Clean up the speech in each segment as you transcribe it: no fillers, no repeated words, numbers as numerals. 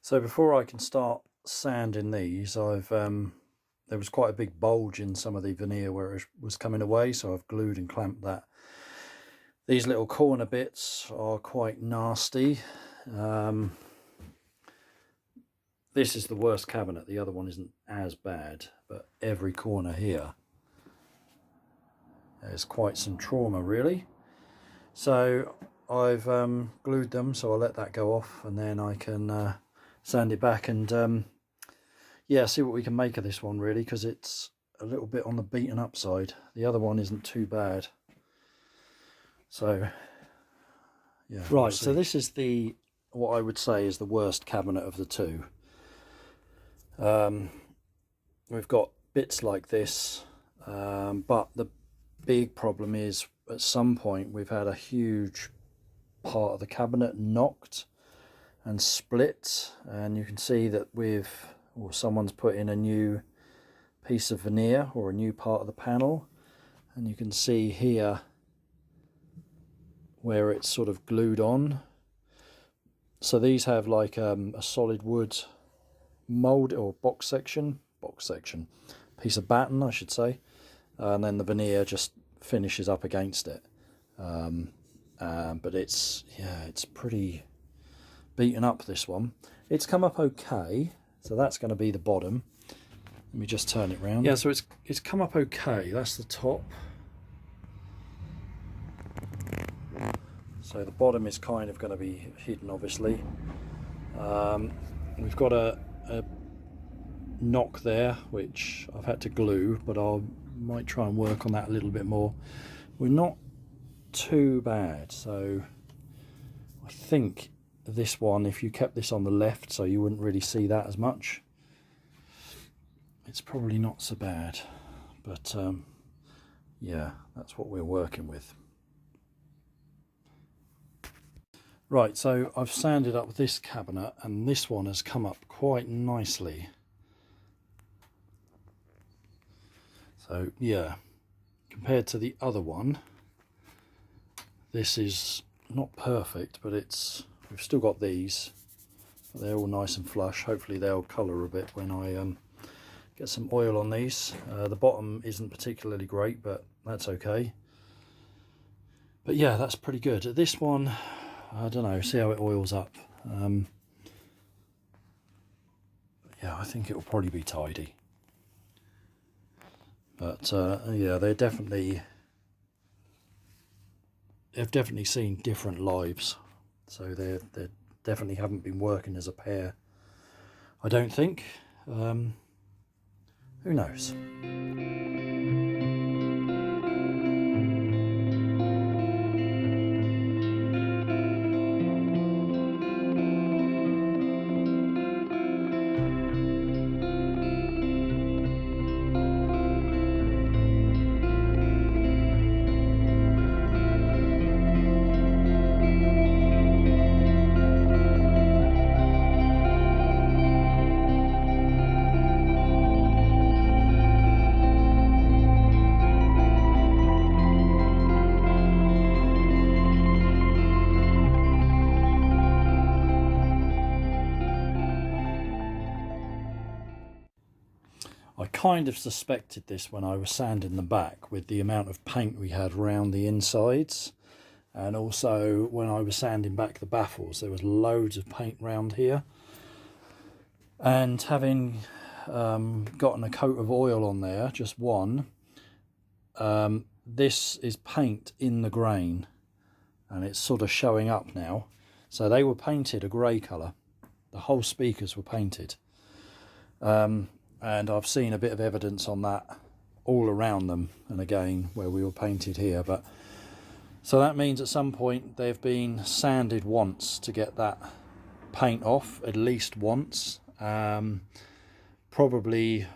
So before I can start sanding these, there was quite a big bulge in some of the veneer where it was coming away, so I've glued and clamped that. These little corner bits are quite nasty. This is the worst cabinet, the other one isn't as bad, but every corner here, there's quite some trauma really. So I've glued them, so I'll let that go off and then I can sand it back and yeah, see what we can make of this one really, because it's a little bit on the beaten up side. The other one isn't too bad. So yeah, right, so this is what I would say is the worst cabinet of the two. We've got bits like this, but the big problem is at some point we've had a huge part of the cabinet knocked and split, and you can see that someone's put in a new piece of veneer or a new part of the panel, and you can see here where it's sort of glued on. So these have like a solid wood mold or box section, piece of batten I should say, and then the veneer just finishes up against it. But it's pretty beaten up, this one. It's come up okay, so that's going to be the bottom. Let me just turn it round. Yeah, so it's come up okay. That's the top. So the bottom is kind of going to be hidden, obviously. We've got a knock there, which I've had to glue, but I might try and work on that a little bit more. We're not too bad, so I think this one, if you kept this on the left so you wouldn't really see that as much, it's probably not so bad. But yeah, that's what we're working with. Right, so I've sanded up this cabinet and this one has come up quite nicely. So yeah, compared to the other one, this is not perfect, but we've still got these. They're all nice and flush. Hopefully they'll colour a bit when I get some oil on these. The bottom isn't particularly great, but that's okay. But yeah, that's pretty good. This one, I don't know, see how it oils up. Yeah, I think it will probably be tidy. But yeah, they've definitely seen different lives. So they definitely haven't been working as a pair, I don't think. Who knows? I kind of suspected this when I was sanding the back with the amount of paint we had round the insides, and also when I was sanding back the baffles there was loads of paint round here, and having gotten a coat of oil on there, just one, this is paint in the grain and it's sort of showing up now. So they were painted a grey colour, the whole speakers were painted. And I've seen a bit of evidence on that all around them, and again where we were painted here. But so that means at some point they've been sanded once to get that paint off, at least once, probably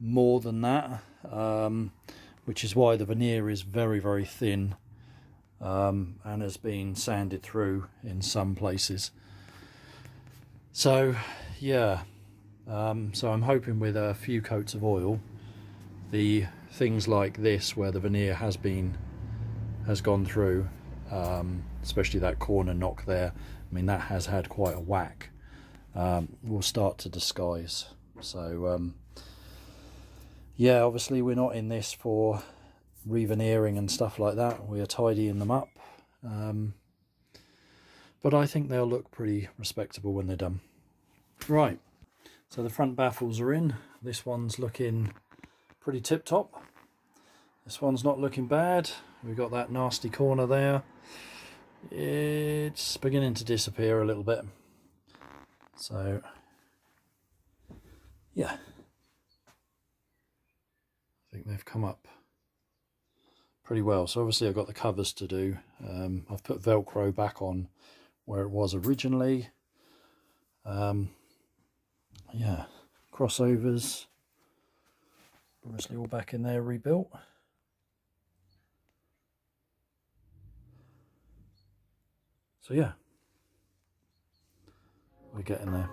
more than that, which is why the veneer is very, very thin, and has been sanded through in some places. So yeah, so I'm hoping with a few coats of oil, the things like this where the veneer has gone through, especially that corner knock there, I mean that has had quite a whack, will start to disguise. So yeah, obviously we're not in this for re-veneering and stuff like that. We are tidying them up, but I think they'll look pretty respectable when they're done. Right, so the front baffles are in. This one's looking pretty tip-top. This one's not looking bad. We've got that nasty corner there. It's beginning to disappear a little bit. So yeah, I think they've come up pretty well. So obviously I've got the covers to do. I've put Velcro back on where it was originally. Yeah, crossovers obviously all back in there, rebuilt. So yeah, we're getting there.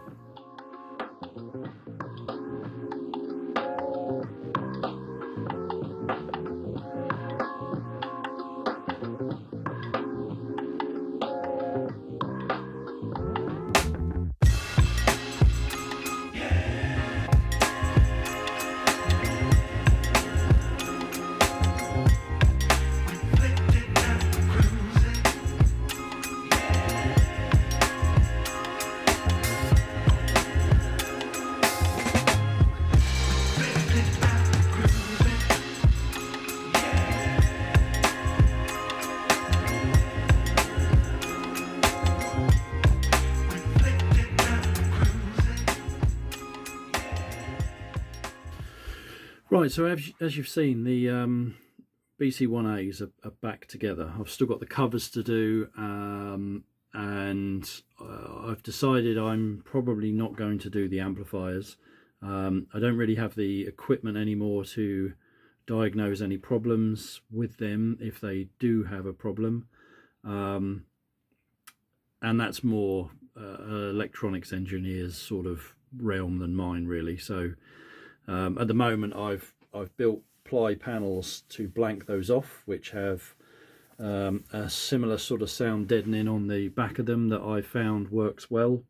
Right, so as you've seen, the BC1As are back together. I've still got the covers to do, and I've decided I'm probably not going to do the amplifiers. I don't really have the equipment anymore to diagnose any problems with them if they do have a problem, and that's more electronics engineers sort of realm than mine, really. So at the moment I've built ply panels to blank those off, which have a similar sort of sound deadening on the back of them that I found works well.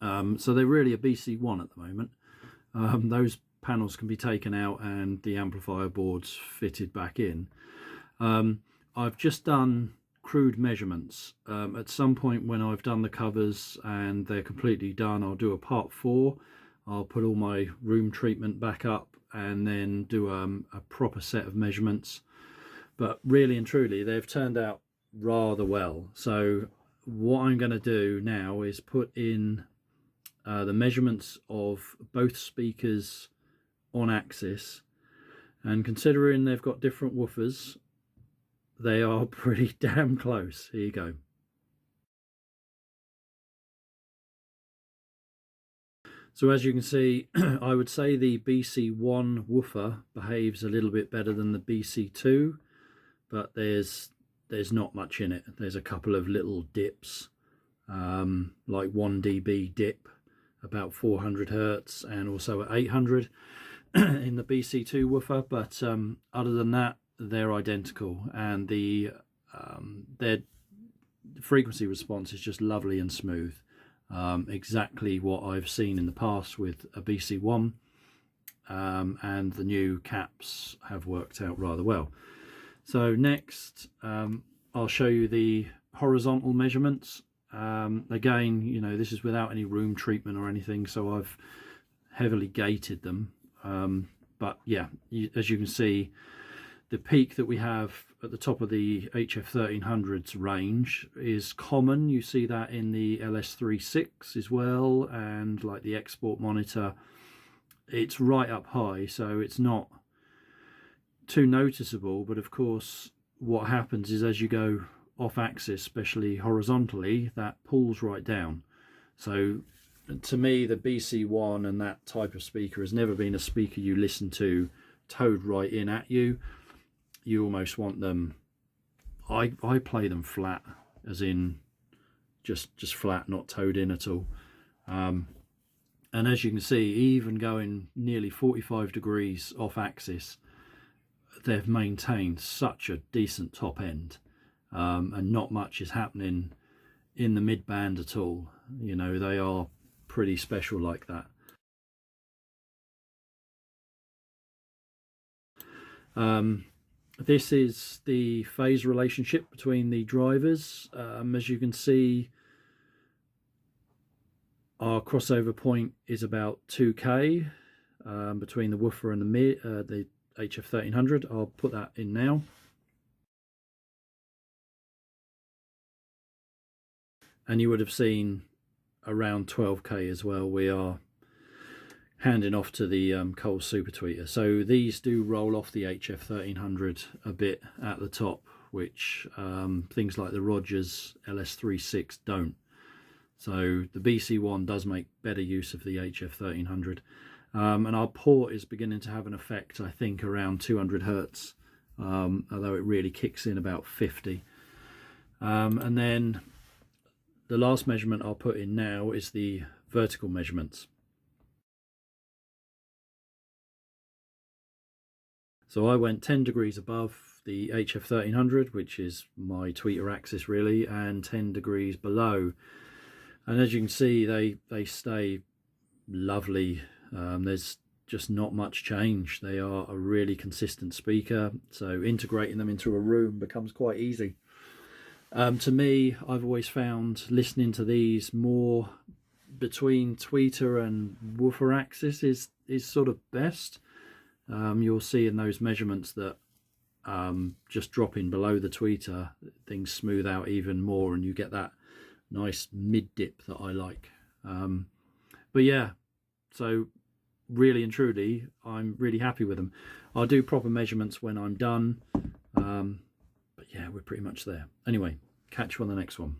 So they're really a BC1 at the moment. Those panels can be taken out and the amplifier boards fitted back in. I've just done crude measurements. At some point when I've done the covers and they're completely done, I'll do a part 4. I'll put all my room treatment back up and then do a proper set of measurements. But really and truly, they've turned out rather well. So what I'm going to do now is put in the measurements of both speakers on axis. And considering they've got different woofers, they are pretty damn close. Here you go. So as you can see, I would say the BC1 woofer behaves a little bit better than the BC2, but there's not much in it. There's a couple of little dips, like 1 dB dip, about 400 Hertz, and also at 800 in the BC2 woofer. But other than that, they're identical, and their frequency response is just lovely and smooth. Exactly what I've seen in the past with a BC1, and the new caps have worked out rather well. So next I'll show you the horizontal measurements. Again, you know, this is without any room treatment or anything, so I've heavily gated them, but yeah, as you can see, the peak that we have at the top of the HF1300's range is common. You see that in the LS36 as well, and like the export monitor, it's right up high, so it's not too noticeable. But of course what happens is as you go off axis, especially horizontally, that pulls right down. So to me, the BC1 and that type of speaker has never been a speaker you listen to towed right in at you. You almost want them, I play them flat, as in just flat, not towed in at all. And as you can see, even going nearly 45 degrees off axis, they've maintained such a decent top end, and not much is happening in the mid band at all. You know, they are pretty special like that. This is the phase relationship between the drivers. As you can see, our crossover point is about 2K between the woofer and the HF1300. I'll put that in now. And you would have seen around 12K as well. We are handing off to the Cole Super Tweeter. So these do roll off the HF1300 a bit at the top, which things like the Rogers LS36 don't. So the BC1 does make better use of the HF1300. And our port is beginning to have an effect, I think, around 200 Hertz, although it really kicks in about 50. And then the last measurement I'll put in now is the vertical measurements. So I went 10 degrees above the HF1300, which is my tweeter axis really, and 10 degrees below. And as you can see, they stay lovely. There's just not much change. They are a really consistent speaker, so integrating them into a room becomes quite easy. To me, I've always found listening to these more between tweeter and woofer axis is sort of best. You'll see in those measurements that just dropping below the tweeter, things smooth out even more and you get that nice mid dip that I like. But yeah, so really and truly, I'm really happy with them. I'll do proper measurements when I'm done. But yeah, we're pretty much there. Anyway, catch you on the next one.